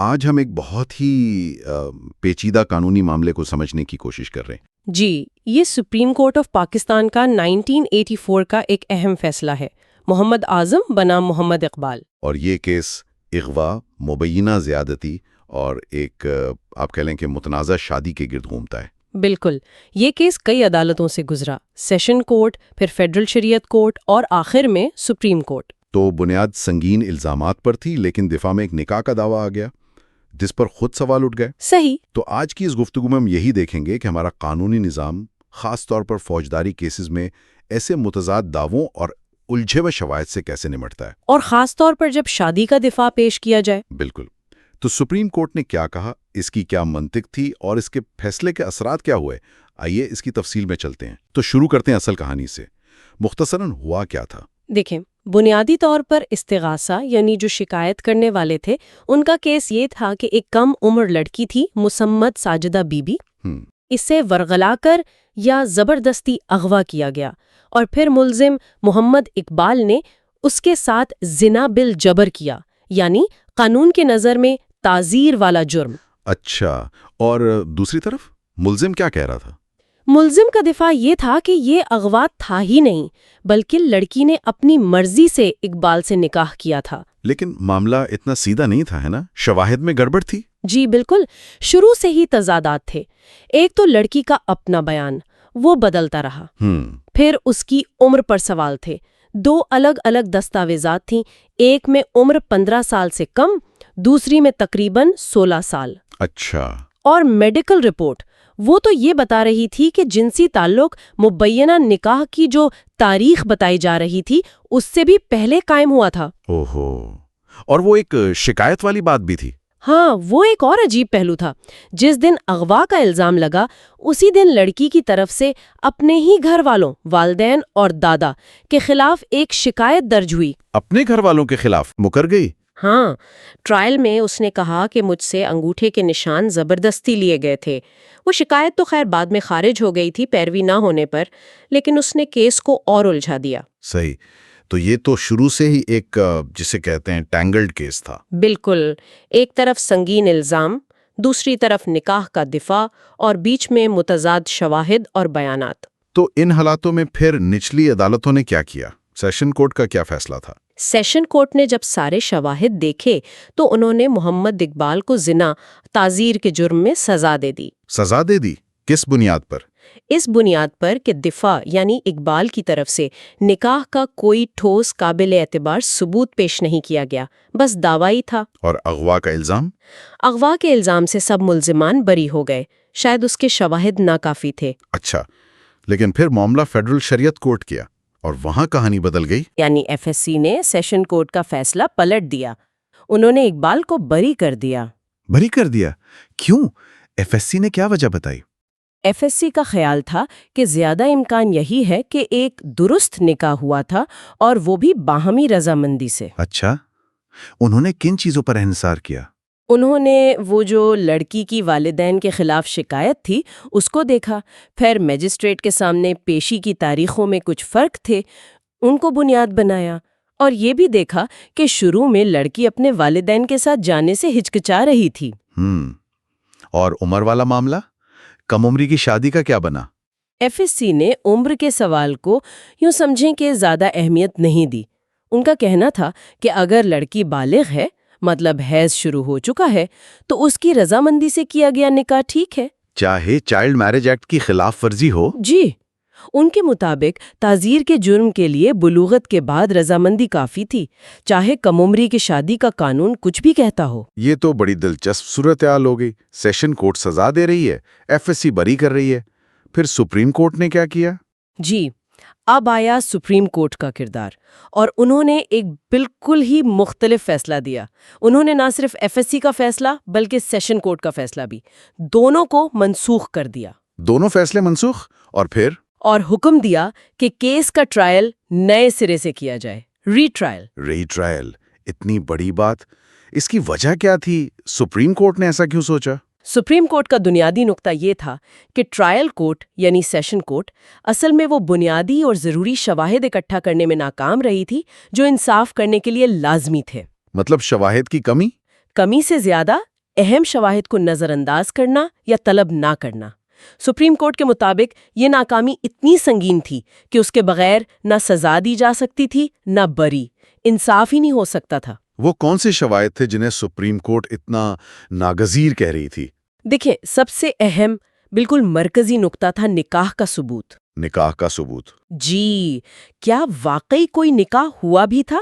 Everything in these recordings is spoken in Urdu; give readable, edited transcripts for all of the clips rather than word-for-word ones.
آج ہم ایک بہت ہی پیچیدہ قانونی معاملے کو سمجھنے کی کوشش کر رہے ہیں۔ جی، یہ سپریم کورٹ آف پاکستان کا 1984 کا ایک اہم فیصلہ ہے۔ محمد اعظم بنام محمد اقبال۔ اور یہ کیس اغوا، مبینہ زیادتی اور ایک آپ کہہ لیں کہ متنازع شادی کے گرد گھومتا ہے۔ بالکل، یہ کیس کئی عدالتوں سے گزرا، سیشن کورٹ، پھر فیڈرل شریعت کورٹ اور آخر میں سپریم کورٹ۔ تو بنیاد سنگین الزامات پر تھی، لیکن دفاع میں ایک نکاح کا دعویٰ آ گیا جس پر خود سوال اٹھ گئے۔ صحیح۔ تو آج کی اس گفتگو میں ہم یہی دیکھیں گے کہ ہمارا قانونی نظام خاص طور پر فوجداری کیسز میں ایسے متضاد دعووں اور الجھے ہوئے شواہد سے کیسے نمٹتا ہے، اور خاص طور پر جب شادی کا دفاع پیش کیا جائے۔ بالکل۔ تو سپریم کورٹ نے کیا کہا، اس کی کیا منطق تھی اور اس کے فیصلے کے اثرات کیا ہوئے؟ آئیے اس کی تفصیل میں چلتے ہیں۔ تو شروع کرتے ہیں اصل کہانی سے۔ مختصراً ہوا کیا تھا؟ دیکھیں، بنیادی طور پر استغاثہ یعنی جو شکایت کرنے والے تھے ان کا کیس یہ تھا کہ ایک کم عمر لڑکی تھی مسمت ساجدہ بی بی، اسے ورغلا کر یا زبردستی اغوا کیا گیا اور پھر ملزم محمد اقبال نے اس کے ساتھ زنا بالجبر کیا، یعنی قانون کے نظر میں تعزیر والا جرم۔ اچھا، اور دوسری طرف ملزم کیا کہہ رہا تھا؟ ملزم کا دفاع یہ تھا کہ یہ اغوا تھا ہی نہیں، بلکہ لڑکی نے اپنی مرضی سے اقبال سے نکاح کیا تھا۔ لیکن معاملہ اتنا سیدھا نہیں تھا، ہے نا؟ شواہد میں گڑبڑ تھی۔ جی بالکل، شروع سے ہی تضادات تھے۔ ایک تو لڑکی کا اپنا بیان، وہ بدلتا رہا۔ پھر اس کی عمر پر سوال تھے۔ دو الگ الگ دستاویزات تھیں، ایک میں عمر 15 سال سے کم، دوسری میں تقریباً 16 سال۔ اچھا۔ اور میڈیکل رپورٹ وہ تو یہ بتا رہی تھی کہ جنسی تعلق مبینہ نکاح کی جو تاریخ بتائی جا رہی تھی اس سے بھی پہلے قائم ہوا تھا۔ اوہو، اور وہ ایک شکایت والی بات بھی تھی۔ ہاں، وہ ایک اور عجیب پہلو تھا۔ جس دن اغوا کا الزام لگا اسی دن لڑکی کی طرف سے اپنے ہی گھر والوں، والدین اور دادا کے خلاف ایک شکایت درج ہوئی۔ اپنے گھر والوں کے خلاف مکر گئی؟ ہاں، ٹرائل میں اس نے کہا کہ مجھ سے انگوٹھے کے نشان زبردستی لیے گئے تھے۔ وہ شکایت تو خیر بعد میں خارج ہو گئی تھی پیروی نہ ہونے پر، لیکن اس نے کیس کو اور الجھا دیا۔ صحیح، تو یہ تو شروع سے ہی ایک جسے کہتے ہیں ٹینگلڈ کیس تھا۔ بالکل، ایک طرف سنگین الزام، دوسری طرف نکاح کا دفاع اور بیچ میں متضاد شواہد اور بیانات۔ تو ان حالاتوں میں پھر نچلی عدالتوں نے کیا کیا؟ سیشن کورٹ کا کیا فیصلہ تھا؟ سیشن کورٹ نے جب سارے شواہد دیکھے تو انہوں نے محمد اقبال کو زنا تعزیر کے جرم میں سزا دے دی۔ سزا دے دی؟ کس بنیاد پر؟ اس بنیاد پر کہ دفاع یعنی اقبال کی طرف سے نکاح کا کوئی ٹھوس قابل اعتبار ثبوت پیش نہیں کیا گیا، بس دعوی تھا۔ اور اغوا کا الزام؟ اغوا کے الزام سے سب ملزمان بری ہو گئے، شاید اس کے شواہد ناکافی تھے۔ اچھا، لیکن پھر معاملہ فیڈرل شریعت کورٹ کیا اور وہاں کہانی بدل گئی۔ یعنی ایف ایس سی نے سیشن کورٹ کا فیصلہ پلٹ دیا، انہوں نے اقبال کو بری کر دیا۔ بری کر دیا؟ کیوں؟ ایف ایس سی نے کیا وجہ بتائی؟ ایف ایس سی کا خیال تھا کہ زیادہ امکان یہی ہے کہ ایک درست نکاح ہوا تھا اور وہ بھی باہمی رضامندی سے۔ اچھا، انہوں نے کن چیزوں پر انحصار کیا؟ انہوں نے وہ جو لڑکی کی والدین کے خلاف شکایت تھی اس کو دیکھا، پھر میجسٹریٹ کے سامنے پیشی کی تاریخوں میں کچھ فرق تھے ان کو بنیاد بنایا، اور یہ بھی دیکھا کہ شروع میں لڑکی اپنے والدین کے ساتھ جانے سے ہچکچا رہی تھی۔ اور عمر والا معاملہ، کم عمری کی شادی کا کیا بنا؟ ایف ایس سی نے عمر کے سوال کو یوں سمجھیں کہ زیادہ اہمیت نہیں دی۔ ان کا کہنا تھا کہ اگر لڑکی بالغ ہے، مطلب حیض شروع ہو چکا ہے، تو اس کی رضامندی سے کیا گیا نکاح ٹھیک ہے، چاہے چائلڈ میرج ایکٹ کی خلاف ورزی ہو۔ جی، ان کے مطابق تعزیر کے جرم کے لیے بلوغت کے بعد رضامندی کافی تھی، چاہے کم عمری کی شادی کا قانون کچھ بھی کہتا ہو۔ یہ تو بڑی دلچسپ صورتحال ہو گئی۔ سیشن کورٹ سزا دے رہی ہے، ایف ایس سی بری کر رہی ہے، پھر سپریم کورٹ نے کیا کیا؟ جی، اب آیا سپریم کورٹ کا کردار، اور انہوں نے ایک بالکل ہی مختلف فیصلہ دیا۔ انہوں نے نہ صرف ایف ایس سی کا فیصلہ بلکہ سیشن کورٹ کا فیصلہ بھی، دونوں کو منسوخ کر دیا۔ دونوں فیصلے منسوخ؟ اور حکم دیا کہ کیس کا ٹرائل نئے سرے سے کیا جائے، ری ٹرائل۔ اتنی بڑی بات، اس کی وجہ کیا تھی؟ سپریم کورٹ نے ایسا کیوں سوچا؟ سپریم کورٹ کا بنیادی نقطہ یہ تھا کہ ٹرائل کورٹ یعنی سیشن کورٹ اصل میں وہ بنیادی اور ضروری شواہد اکٹھا کرنے میں ناکام رہی تھی جو انصاف کرنے کے لیے لازمی تھے۔ مطلب شواہد کی کمی سے زیادہ اہم شواہد کو نظر انداز کرنا یا طلب نہ کرنا۔ سپریم کورٹ کے مطابق یہ ناکامی اتنی سنگین تھی کہ اس کے بغیر نہ سزا دی جا سکتی تھی نہ بری، انصاف ہی نہیں ہو سکتا تھا۔ وہ کون سے شواہد تھے جنہیں سپریم کورٹ اتنا ناگزیر کہہ رہی تھی؟ دیکھیں، سب سے اہم بالکل مرکزی نقطہ تھا نکاح کا ثبوت۔ نکاح کا ثبوت؟ جی، کیا واقعی کوئی نکاح ہوا بھی تھا؟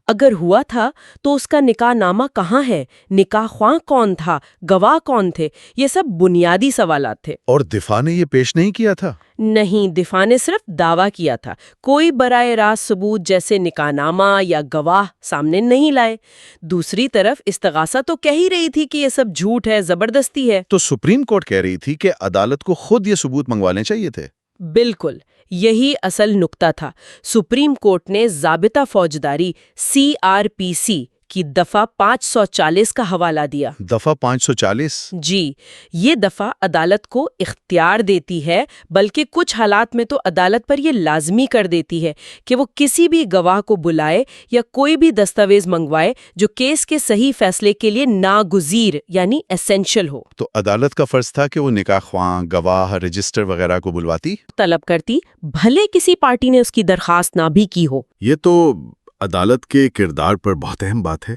اگر ہوا تھا تو اس کا نکاح نامہ کہاں ہے؟ نکاح خواں کون تھا؟ گواہ کون تھے؟ یہ سب بنیادی سوالات تھے۔ اور دفاع نے یہ پیش نہیں کیا تھا؟ نہیں، دفاع نے صرف دعویٰ کیا تھا، کوئی براہ راست ثبوت جیسے نکاح نامہ یا گواہ سامنے نہیں لائے۔ دوسری طرف استغاثہ تو کہہ ہی رہی تھی کہ یہ سب جھوٹ ہے، زبردستی ہے۔ تو سپریم کورٹ کہہ رہی تھی کہ عدالت کو خود یہ ثبوت منگوانے چاہیے تھے۔ بالکل، یہی اصل نقطہ تھا۔ سپریم کورٹ نے ضابطہ فوجداری CRPC کی دفعہ 540 کا حوالہ دیا۔ دفعہ 540؟ جی، یہ دفعہ عدالت کو اختیار دیتی ہے، بلکہ کچھ حالات میں تو عدالت پر یہ لازمی کر دیتی ہے کہ وہ کسی بھی گواہ کو بلائے یا کوئی بھی دستاویز منگوائے جو کیس کے صحیح فیصلے کے لیے ناگزیر یعنی ایسینشل ہو۔ تو عدالت کا فرض تھا کہ وہ نکاح خواں، گواہ، رجسٹر وغیرہ کو بلواتی، طلب کرتی، بھلے کسی پارٹی نے اس کی درخواست نہ بھی کی ہو۔ یہ تو عدالت کے کردار پر بہت اہم بات ہے۔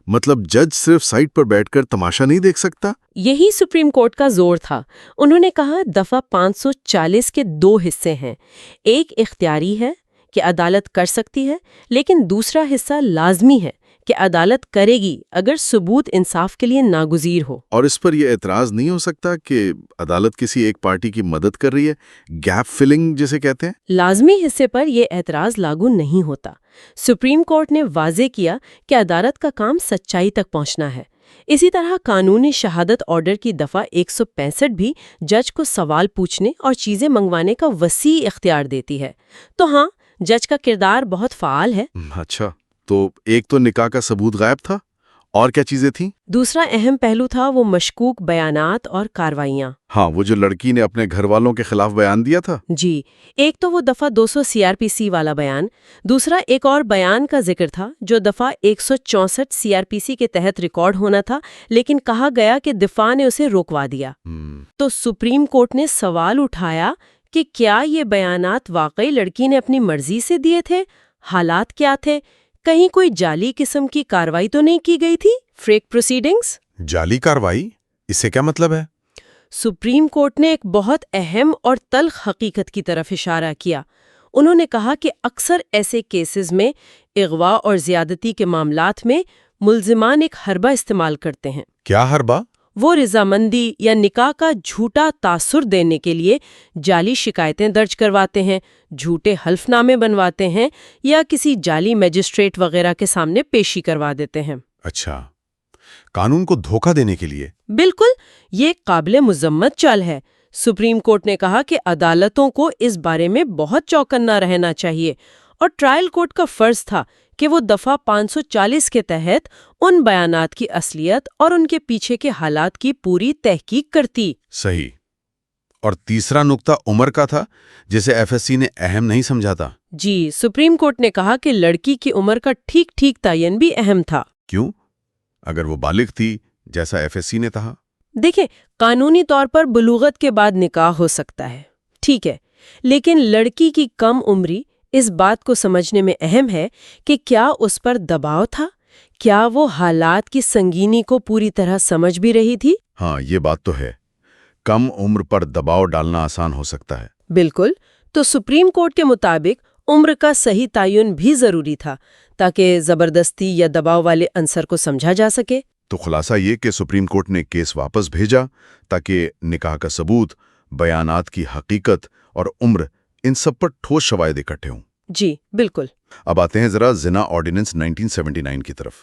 مطلب جج صرف سائٹ پر بیٹھ کر تماشا نہیں دیکھ سکتا؟ یہی سپریم کورٹ کا زور تھا۔ انہوں نے کہا دفعہ 540 کے 2 حصے ہیں، ایک اختیاری ہے کہ عدالت کر سکتی ہے، لیکن دوسرا حصہ لازمی ہے کہ عدالت کرے گی اگر ثبوت انصاف کے لیے ناگزیر ہو۔ اور اس پر یہ اعتراض نہیں ہو سکتا کہ عدالت کسی ایک پارٹی کی مدد کر رہی ہے، گیپ فلنگ جسے کہتے ہیں؟ لازمی حصے پر یہ اعتراض لاگو نہیں ہوتا۔ سپریم کورٹ نے واضح کیا کہ عدالت کا کام سچائی تک پہنچنا ہے۔ اسی طرح قانونی شہادت آرڈر کی دفعہ 165 بھی جج کو سوال پوچھنے اور چیزیں منگوانے کا وسیع اختیار دیتی ہے۔ تو ہاں، جج کا کردار بہت فعال ہے۔ اچھا، تو ایک تو نکاح کا ثبوت غائب تھا، اور کیا چیزیں تھیں؟ دوسرا اہم پہلو تھا وہ مشکوک بیانات اور کارروائیاں۔ ہاں، وہ جو لڑکی نے اپنے گھر والوں کے خلاف بیان دیا تھا۔ جی، ایک تو وہ دفعہ 200 CRPC والا بیان، دوسرا ایک اور بیان کا ذکر تھا جو دفعہ 164 CRPC کے تحت ریکارڈ ہونا تھا، لیکن کہا گیا کہ دفاع نے اسے روکوا دیا۔ تو سپریم کورٹ نے سوال اٹھایا کہ کیا یہ بیانات واقعی لڑکی نے اپنی مرضی سے دیے تھے؟ حالات کیا تھے؟ کہیں کوئی جعلی قسم کی کارروائی تو نہیں کی گئی تھی؟ Fake proceedings? جعلی کارروائی؟ اس سے کیا مطلب ہے؟ سپریم کورٹ نے ایک بہت اہم اور تلخ حقیقت کی طرف اشارہ کیا۔ انہوں نے کہا کہ اکثر ایسے کیسز میں اغوا اور زیادتی کے معاملات میں ملزمان ایک حربہ استعمال کرتے ہیں۔ کیا حربہ؟ وہ رضامندی یا نکاح کا جھوٹا تاثر دینے کے لیے جعلی شکایتیں درج کرواتے ہیں، جھوٹے حلف نامے بنواتے ہیں یا کسی جعلی میجسٹریٹ وغیرہ کے سامنے پیشی کروا دیتے ہیں۔ اچھا، قانون کو دھوکہ دینے کے لیے؟ بالکل، یہ قابل مذمت چال ہے۔ سپریم کورٹ نے کہا کہ عدالتوں کو اس بارے میں بہت چوکنا رہنا چاہیے، اور ٹرائل کورٹ کا فرض تھا کہ وہ دفعہ 540 کے تحت ان بیانات کی اصلیت اور ان کے پیچھے کے حالات کی پوری تحقیق کرتی۔ صحیح۔ اور تیسرا نقطہ عمر کا تھا، جسے FSC نے اہم نہیں سمجھا تھا۔ جی، سپریم کورٹ نے کہا کہ لڑکی کی عمر کا ٹھیک ٹھیک تعین بھی اہم تھا۔ کیوں؟ اگر وہ بالغ تھی جیسا FSC نے کہا۔ دیکھیں، قانونی طور پر بلوغت کے بعد نکاح ہو سکتا ہے، ٹھیک ہے، لیکن لڑکی کی کم عمری اس بات کو سمجھنے میں اہم ہے کہ کیا اس پر دباؤ تھا؟ کیا وہ حالات کی سنگینی کو پوری طرح سمجھ بھی رہی تھی؟ ہاں، یہ بات تو ہے۔ کم عمر پر دباؤ ڈالنا آسان ہو سکتا ہے۔ بالکل، تو سپریم کورٹ کے مطابق عمر کا صحیح تعین بھی ضروری تھا تاکہ زبردستی یا دباؤ والے عنصر کو سمجھا جا سکے۔ تو خلاصہ یہ کہ سپریم کورٹ نے کیس واپس بھیجا تاکہ نکاح کا ثبوت، بیانات کی حقیقت اور عمر، ان سب پر ٹھوس شواہد اکٹھے ہوں۔ جی بالکل۔ اب آتے ہیں ذرا زنا آرڈیننس 1979 کی طرف۔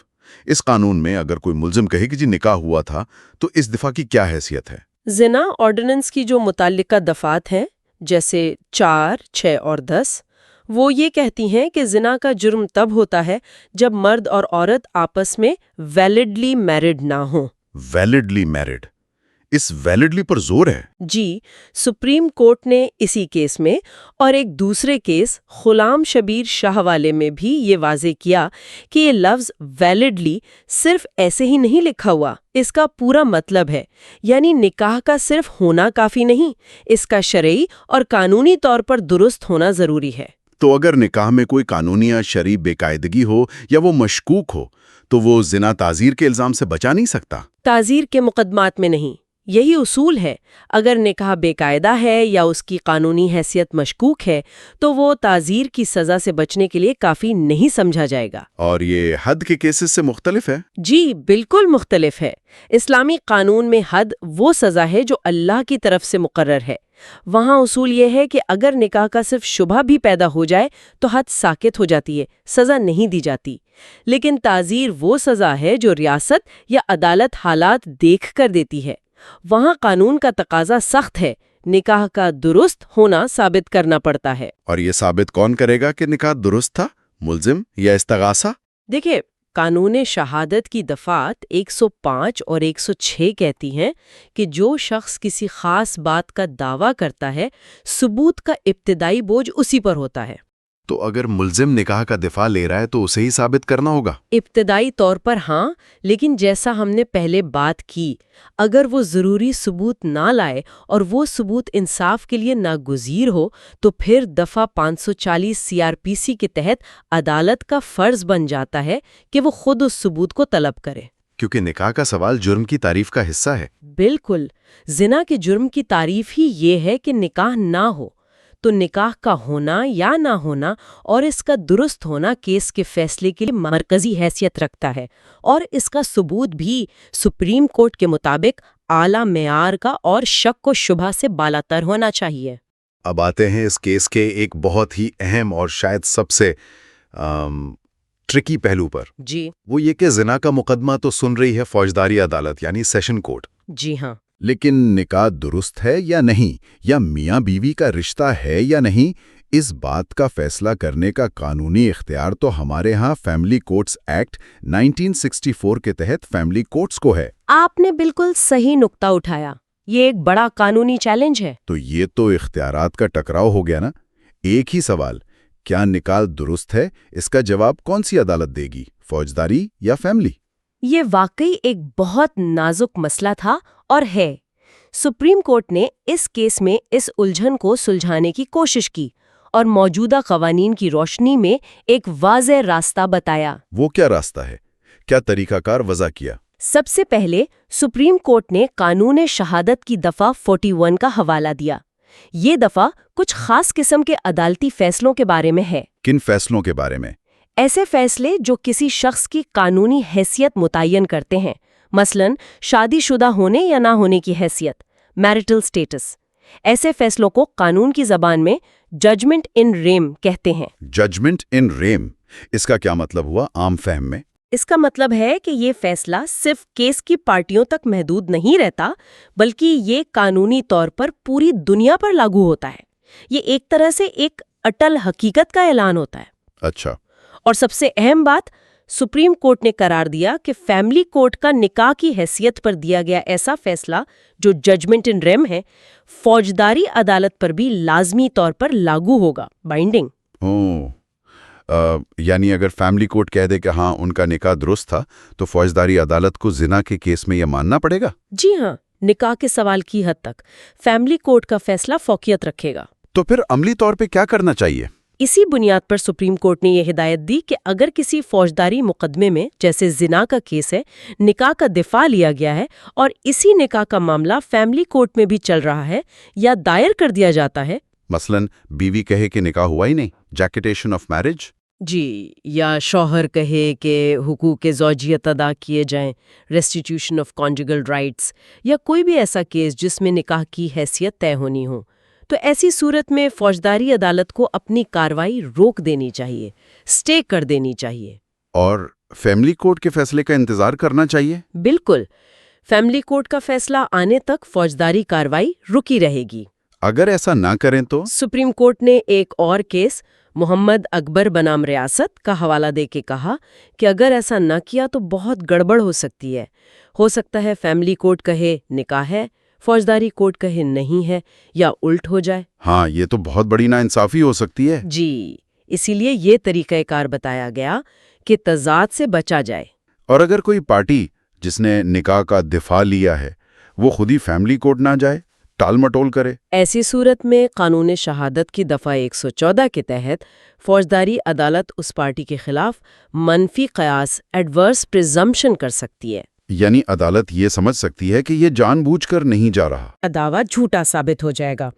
اس قانون میں اگر کوئی ملزم کہے کہ جی نکاح ہوا تھا تو اس دفعہ کی کیا حیثیت ہے؟ زنا آرڈیننس کی جو متعلقہ دفعات ہیں جیسے 4، 6 اور 10، وہ یہ کہتی ہیں کہ زنا کا جرم تب ہوتا ہے جب مرد اور عورت آپس میں ویلڈلی میرڈ نہ ہوں۔ ویلڈلی میرڈ، اس ویلڈلی پر زور ہے؟ جی، سپریم کورٹ نے اسی کیس میں اور ایک دوسرے کیس غلام شبیر شاہ والے میں بھی یہ واضح کیا کہ یہ لفظ ویلڈلی صرف ایسے ہی نہیں لکھا ہوا، اس کا پورا مطلب ہے، یعنی نکاح کا صرف ہونا کافی نہیں، اس کا شرعی اور قانونی طور پر درست ہونا ضروری ہے۔ تو اگر نکاح میں کوئی قانونی یا شرعی بے قاعدگی ہو یا وہ مشکوک ہو تو وہ زنا تعزیر کے الزام سے بچا نہیں سکتا؟ تعزیر کے مقدمات میں نہیں، یہی اصول ہے۔ اگر نکاح بے قاعدہ ہے یا اس کی قانونی حیثیت مشکوک ہے تو وہ تعزیر کی سزا سے بچنے کے لیے کافی نہیں سمجھا جائے گا۔ اور یہ حد کے کیسز سے مختلف ہے؟ جی بالکل مختلف ہے۔ اسلامی قانون میں حد وہ سزا ہے جو اللہ کی طرف سے مقرر ہے۔ وہاں اصول یہ ہے کہ اگر نکاح کا صرف شبہ بھی پیدا ہو جائے تو حد ساکت ہو جاتی ہے، سزا نہیں دی جاتی۔ لیکن تعزیر وہ سزا ہے جو ریاست یا عدالت حالات دیکھ کر دیتی ہے۔ وہاں قانون کا تقاضا سخت ہے، نکاح کا درست ہونا ثابت کرنا پڑتا ہے۔ اور یہ ثابت کون کرے گا کہ نکاح درست تھا؟ ملزم یا استغاثہ؟ دیکھیں، قانون شہادت کی دفعات 105 اور 106 کہتی ہیں کہ جو شخص کسی خاص بات کا دعویٰ کرتا ہے، ثبوت کا ابتدائی بوجھ اسی پر ہوتا ہے۔ تو اگر ملزم نکاح کا دفاع لے رہا ہے تو اسے ہی ثابت کرنا ہوگا؟ ابتدائی طور پر ہاں، لیکن جیسا ہم نے پہلے بات کی، اگر وہ ضروری ثبوت نہ لائے اور وہ ثبوت انصاف کے لیے ناگزیر ہو تو پھر دفعہ 540 CRPC کے تحت عدالت کا فرض بن جاتا ہے کہ وہ خود اس ثبوت کو طلب کرے۔ کیونکہ نکاح کا سوال جرم کی تعریف کا حصہ ہے۔ بالکل، زنا کے جرم کی تعریف ہی یہ ہے کہ نکاح نہ ہو، تو نکاح کا ہونا یا نہ ہونا اور اس کا درست ہونا کیس کے فیصلے کے لیے مرکزی حیثیت رکھتا ہے، اور اس کا ثبوت بھی سپریم کورٹ کے مطابق اعلیٰ معیار کا اور شک و شبہ سے بالاتر ہونا چاہیے۔ اب آتے ہیں اس کیس کے ایک بہت ہی اہم اور شاید سب سے ٹرکی پہلو پر۔ جی، وہ یہ کہ زنا کا مقدمہ تو سن رہی ہے فوجداری عدالت یعنی سیشن کورٹ، جی ہاں، لیکن نکاح درست ہے یا نہیں، یا میاں بیوی کا رشتہ ہے یا نہیں، اس بات کا فیصلہ کرنے کا قانونی اختیار تو ہمارے ہاں فیملی کورٹس ایکٹ 1964 کے تحت فیملی کورٹس کو ہے۔ آپ نے بالکل صحیح نقطہ اٹھایا، یہ ایک بڑا قانونی چیلنج ہے۔ تو یہ تو اختیارات کا ٹکراؤ ہو گیا نا۔ ایک ہی سوال، کیا نکاح درست ہے؟ اس کا جواب کون سی عدالت دے گی، فوجداری یا فیملی؟ یہ واقعی ایک بہت نازک مسئلہ تھا اور ہے۔ سپریم کورٹ نے اس کیس میں اس الجھن کو سلجھانے کی کوشش کی اور موجودہ قوانین کی روشنی میں ایک واضح راستہ بتایا۔ وہ کیا راستہ ہے؟ کیا طریقہ کار وضع کیا؟ سب سے پہلے سپریم کورٹ نے قانون شہادت کی دفعہ 41 کا حوالہ دیا۔ یہ دفعہ کچھ خاص قسم کے عدالتی فیصلوں کے بارے میں ہے۔ کن فیصلوں کے بارے میں؟ ایسے فیصلے جو کسی شخص کی قانونی حیثیت متعین کرتے ہیں، مثلا شادی شدہ ہونے یا نہ ہونے کی حیثیت، میرٹل سٹیٹس۔ ایسے فیصلوں کو قانون کی زبان میں ججمنٹ ان ریم کہتے ہیں۔ ججمنٹ ان ریم، اس کا کیا مطلب ہوا عام فہم میں؟ اس کا مطلب ہے کہ یہ فیصلہ صرف کیس کی پارٹیوں تک محدود نہیں رہتا، بلکہ یہ قانونی طور پر پوری دنیا پر لاگو ہوتا ہے۔ یہ ایک طرح سے ایک اٹل حقیقت کا اعلان ہوتا ہے۔ اچھا۔ اور سب سے اہم بات، سپریم کورٹ نے قرار دیا کہ فیملی کورٹ کا نکاح کی حیثیت پر دیا گیا ایسا فیصلہ جو ججمنٹ ان ریم ہے، فوجداری عدالت پر بھی لازمی طور پر لاگو ہوگا، بائنڈنگ۔ یعنی اگر فیملی کورٹ کہہ دے کہ ہاں ان کا نکاح درست تھا تو فوجداری عدالت کو زنا کے کیس میں یہ ماننا پڑے گا؟ جی ہاں، نکاح کے سوال کی حد تک فیملی کورٹ کا فیصلہ فوقیت رکھے گا۔ تو پھر عملی طور پہ کیا کرنا چاہیے؟ اسی بنیاد پر سپریم کورٹ نے یہ ہدایت دی کہ اگر کسی فوجداری مقدمے میں، جیسے زنا کا کیس ہے، نکاح کا دفاع لیا گیا ہے اور اسی نکاح کا معاملہ فیملی کورٹ میں بھی چل رہا ہے یا دائر کر دیا جاتا ہے، مثلاً بیوی کہے کہ نکاح ہوا ہی نہیں، جیکٹیشن آف میرج، جی، یا شوہر کہے کہ حقوق زوجیت ادا کیے جائیں، ریسٹیٹیوشن آف کانجوگل رائٹس، یا کوئی بھی ایسا کیس جس میں نکاح کی حیثیت طے ہونی ہو، تو ایسی صورت میں فوجداری عدالت کو اپنی کارروائی روک دینی چاہیے، سٹے کر دینی چاہیے۔ اور فیملی کورٹ کے فیصلے کا انتظار کرنا چاہیے؟ بالکل، فیملی کورٹ کا فیصلہ آنے تک فوجداری کارروائی رکی رہے گی۔ اگر ایسا نہ کریں تو؟ سپریم کورٹ نے ایک اور کیس محمد اکبر بنام ریاست کا حوالہ دے کے کہا کہ اگر ایسا نہ کیا تو بہت گڑبڑ ہو سکتی ہے۔ ہو سکتا ہے فیملی کورٹ کہے نکاح ہے، فوجداری کوڈ کہے نہیں ہے یا الٹ ہو جائے۔ ہاں، یہ تو بہت بڑی ناانصافی ہو سکتی ہے۔ جی، اسی لیے یہ طریقہ کار بتایا گیا کہ تضاد سے بچا جائے۔ اور اگر کوئی پارٹی جس نے نکاح کا دفاع لیا ہے وہ خود ہی فیملی کورٹ نہ جائے، ٹال مٹول کرے، ایسی صورت میں قانون شہادت کی دفعہ 114 کے تحت فوجداری عدالت اس پارٹی کے خلاف منفی قیاس ایڈورس پریزمپشن کر سکتی ہے۔ یعنی عدالت یہ سمجھ سکتی ہے کہ یہ جان بوجھ کر نہیں جا رہا، دعویٰ جھوٹا ثابت ہو جائے گا۔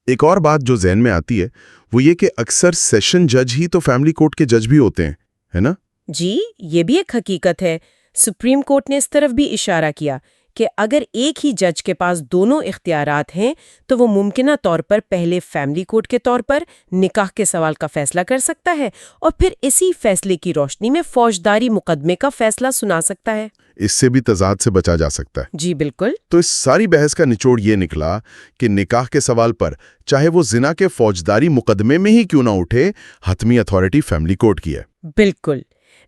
ایک اور بات جو ذہن میں آتی ہے وہ یہ کہ اکثر سیشن جج ہی تو فیملی کورٹ کے جج بھی ہوتے ہیں، ہے نا؟ جی، یہ بھی ایک حقیقت ہے۔ سپریم کورٹ نے اس طرف بھی اشارہ کیا کہ اگر ایک ہی جج کے پاس دونوں اختیارات ہیں تو وہ ممکنہ طور پر پہلے فیملی کورٹ کے طور پر نکاح کے سوال کا فیصلہ کر سکتا ہے اور پھر اسی فیصلے کی روشنی میں فوجداری مقدمے کا فیصلہ سنا سکتا ہے۔ اس سے بھی تضاد سے بچا جا سکتا ہے۔ جی بالکل۔ تو اس ساری بحث کا نچوڑ یہ نکلا کہ نکاح کے سوال پر چاہے وہ زنا کے فوجداری مقدمے میں ہی کیوں نہ اٹھے، حتمی اتھارٹی فیملی کورٹ کی ہے۔ بالکل،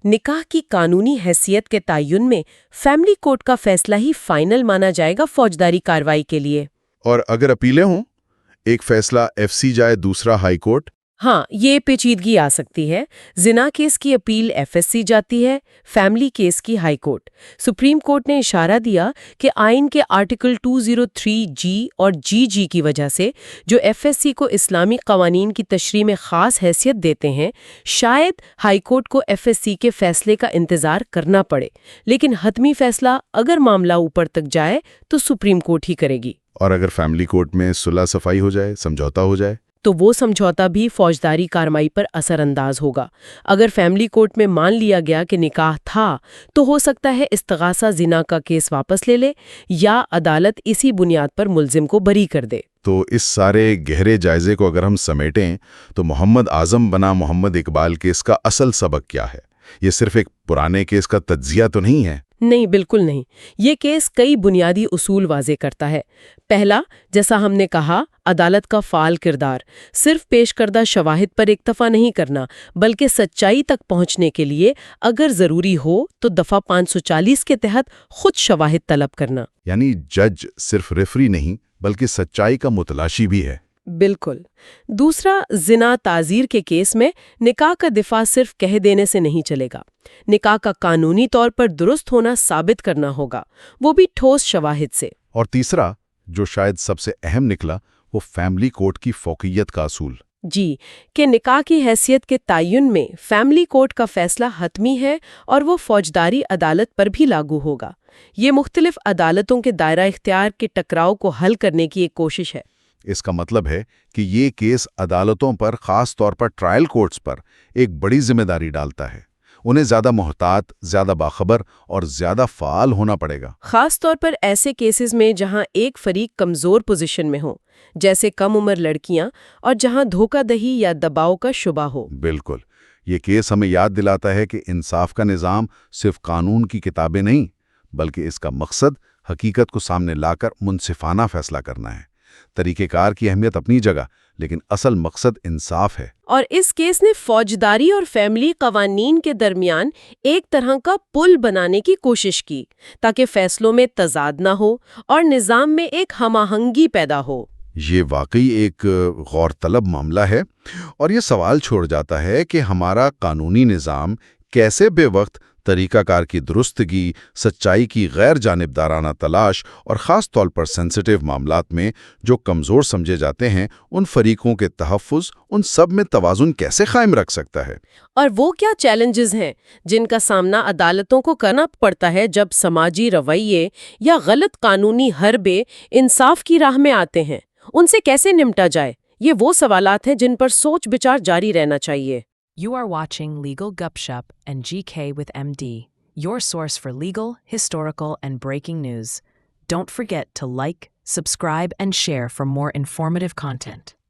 نکاح کی قانونی حیثیت کے تعین میں فیملی کورٹ کا فیصلہ ہی فائنل مانا جائے گا فوجداری کارروائی کے لیے۔ اور اگر اپیلیں ہوں، ایک فیصلہ FC جائے، دوسرا ہائی کورٹ۔ ہاں، یہ پیچیدگی آ سکتی ہے۔ زنا کیس کی اپیل FSC جاتی ہے، فیملی کیس کی ہائی کورٹ۔ سپریم کورٹ نے اشارہ دیا کہ آئین کے آرٹیکل 203G اور GG کی وجہ سے جو FSC کو اسلامی قوانین کی تشریح میں خاص حیثیت دیتے ہیں، شاید ہائی کورٹ کو FSC کے فیصلے کا انتظار کرنا پڑے، لیکن حتمی فیصلہ اگر معاملہ اوپر تک جائے تو سپریم کورٹ ہی کرے گی۔ اور اگر فیملی کورٹ میں صلح صفائی ہو جائے، سمجھوتا ہو جائے، تو وہ سمجھوتا بھی فوجداری کارروائی پر اثر انداز ہوگا۔ اگر فیملی کورٹ میں مان لیا گیا کہ نکاح تھا تو ہو سکتا ہے استغاثہ زنا کا کیس واپس لے لے یا عدالت اسی بنیاد پر ملزم کو بری کر دے۔ تو اس سارے گہرے جائزے کو اگر ہم سمیٹیں تو محمد اعظم بنا محمد اقبال کیس کا اصل سبق کیا ہے؟ یہ صرف ایک پرانے کیس کا تجزیہ تو نہیں ہے۔ نہیں، بالکل نہیں۔ یہ کیس کئی بنیادی اصول واضح کرتا ہے۔ پہلا، جیسا ہم نے کہا، عدالت کا فعال کردار صرف پیش کردہ شواہد پر اکتفا نہیں کرنا بلکہ سچائی تک پہنچنے کے لیے اگر ضروری ہو تو دفعہ 540 کے تحت خود شواہد طلب کرنا۔ یعنی جج صرف ریفری نہیں بلکہ سچائی کا متلاشی بھی ہے۔ بالکل۔ دوسرا، زنا تعزیر کے کیس میں نکاح کا دفاع صرف کہہ دینے سے نہیں چلے گا۔ نکاح کا قانونی طور پر درست ہونا ثابت کرنا ہوگا، وہ بھی ٹھوس شواہد سے۔ اور تیسرا، جو شاید سب سے اہم نکلا، وہ فیملی کورٹ کی فوقیت کا اصول۔ جی، کہ نکاح کی حیثیت کے تعین میں فیملی کورٹ کا فیصلہ حتمی ہے اور وہ فوجداری عدالت پر بھی لاگو ہوگا۔ یہ مختلف عدالتوں کے دائرہ اختیار کے ٹکراؤ کو حل کرنے کی ایک کوشش ہے۔ اس کا مطلب ہے کہ یہ کیس عدالتوں پر، خاص طور پر ٹرائل کورٹس پر، ایک بڑی ذمہ داری ڈالتا ہے۔ انہیں زیادہ محتاط، زیادہ باخبر اور زیادہ فعال ہونا پڑے گا، خاص طور پر ایسے کیسز میں جہاں ایک فریق کمزور پوزیشن میں ہو، جیسے کم عمر لڑکیاں، اور جہاں دھوکہ دہی یا دباؤ کا شبہ ہو۔ بالکل۔ یہ کیس ہمیں یاد دلاتا ہے کہ انصاف کا نظام صرف قانون کی کتابیں نہیں، بلکہ اس کا مقصد حقیقت کو سامنے لا کر منصفانہ فیصلہ کرنا ہے۔ طریقہ کار کی اہمیت اپنی جگہ، لیکن اصل مقصد انصاف ہے۔ اور اس کیس نے فوجداری اور فیملی قوانین کے درمیان ایک طرح کا پل بنانے کی کوشش کی تاکہ فیصلوں میں تضاد نہ ہو اور نظام میں ایک ہم آہنگی پیدا ہو۔ یہ واقعی ایک غور طلب معاملہ ہے، اور یہ سوال چھوڑ جاتا ہے کہ ہمارا قانونی نظام کیسے بے وقت طریقہ کار کی درستگی، سچائی کی غیر جانبدارانہ تلاش اور خاص طور پر سینسٹیو معاملات میں جو کمزور سمجھے جاتے ہیں، ان فریقوں کے تحفظ، ان سب میں توازن کیسے قائم رکھ سکتا ہے؟ اور وہ کیا چیلنجز ہیں جن کا سامنا عدالتوں کو کرنا پڑتا ہے جب سماجی رویے یا غلط قانونی حربے انصاف کی راہ میں آتے ہیں؟ ان سے کیسے نمٹا جائے؟ یہ وہ سوالات ہیں جن پر سوچ بچار جاری رہنا چاہیے۔ You are watching Legal Gupshup and GK with MD, your source for legal, historical, and breaking news. Don't forget to like, subscribe, and share for more informative content.